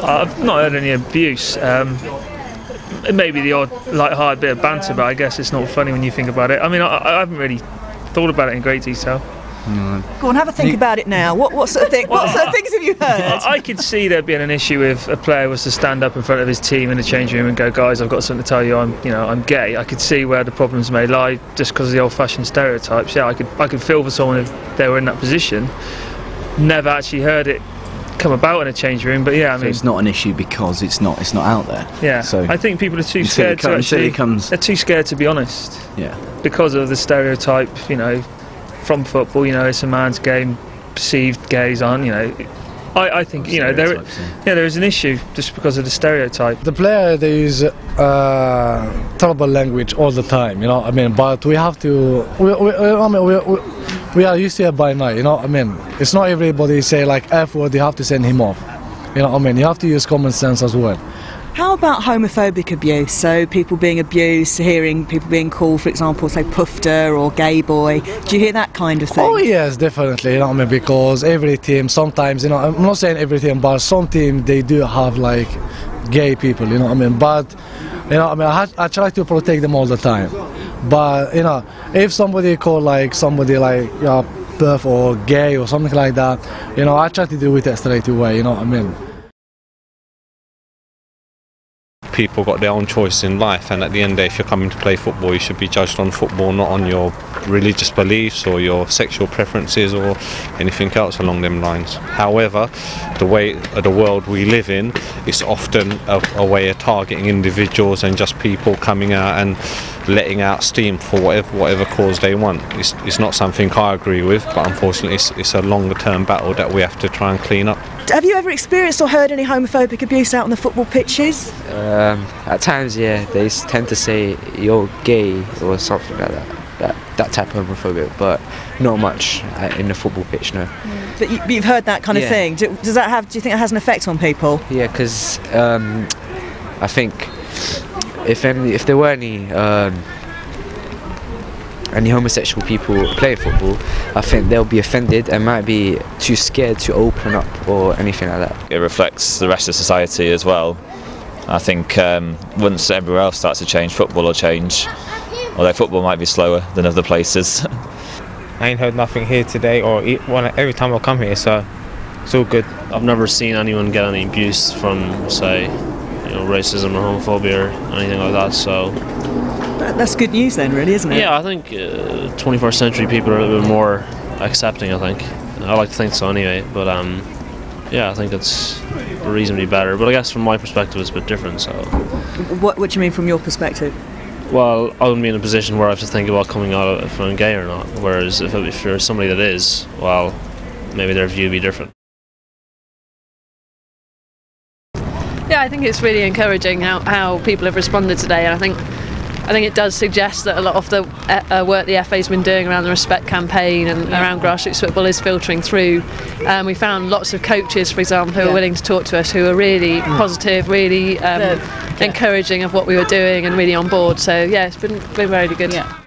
I've not heard any abuse. Maybe the odd light-hearted bit of banter, but I guess it's not funny when you think about it. I mean, I haven't really thought about it in great detail. Go on, have a think about it now. What sort of thing? What sort of things have you heard? I could see there being an issue if a player was to stand up in front of his team in the changing room and go, "Guys, I've got something to tell you. I'm gay." I could see where the problems may lie, just because of the old-fashioned stereotypes. Yeah, I could feel for someone if they were in that position. Never actually heard it come about in a change room, but yeah, I mean, so it's not an issue because it's not out there. Yeah, so I think people are too scared to actually. They're too scared to be honest. Yeah, because of the stereotype, from football. It's a man's game. Perceived gays aren't. I think there is an issue just because of the stereotype. The player they use terrible language all the time. But we have to. We are used to it by now. It's not everybody say like F word. You have to send him off. You have to use common sense as well. How about homophobic abuse? So people being abused, hearing people being called, for example, say pufter or gay boy. Do you hear that kind of thing? Oh yes, definitely. Because every team, sometimes, I'm not saying every team, but some team they do have like gay people. But I try to protect them all the time. But if somebody call like somebody like perf or gay or something like that, I try to deal with it straight away. People got their own choice in life, and at the end of the day, if you're coming to play football, you should be judged on football, not on your religious beliefs or your sexual preferences or anything else along them lines. However, the way of the world we live in, it's often a way of targeting individuals and just people coming out and letting out steam for whatever cause they want. It's not something I agree with, but unfortunately it's a longer term battle that we have to try and clean up. Have you ever experienced or heard any homophobic abuse out on the football pitches? At times, yeah, they tend to say you're gay or something like that. That type of homophobia, but not much in the football pitch, no. But you've heard that kind of thing. Do you think that has an effect on people? Yeah, because I think if there were any homosexual people playing football, I think they'll be offended and might be too scared to open up or anything like that. It reflects the rest of society as well. I think once everywhere else starts to change, football will change, although football might be slower than other places. I ain't heard nothing here today or every time I come here, so it's all good. I've never seen anyone get any abuse from, say, racism or homophobia or anything like that, so... That's good news then, really, isn't it? Yeah, I think 21st century people are a little bit more accepting, I think. I like to think so anyway, but yeah, I think it's reasonably better. But I guess from my perspective it's a bit different, so... What do you mean from your perspective? Well, I wouldn't be in a position where I have to think about coming out if I'm gay or not, whereas if you're somebody that is, well, maybe their view would be different. Yeah, I think it's really encouraging how people have responded today, and I think it does suggest that a lot of the work the FA's been doing around the Respect campaign and around grassroots football is filtering through. We found lots of coaches, for example, who are willing to talk to us, who are really positive, really encouraging of what we were doing and really on board. So yeah, it's been very good. Yeah.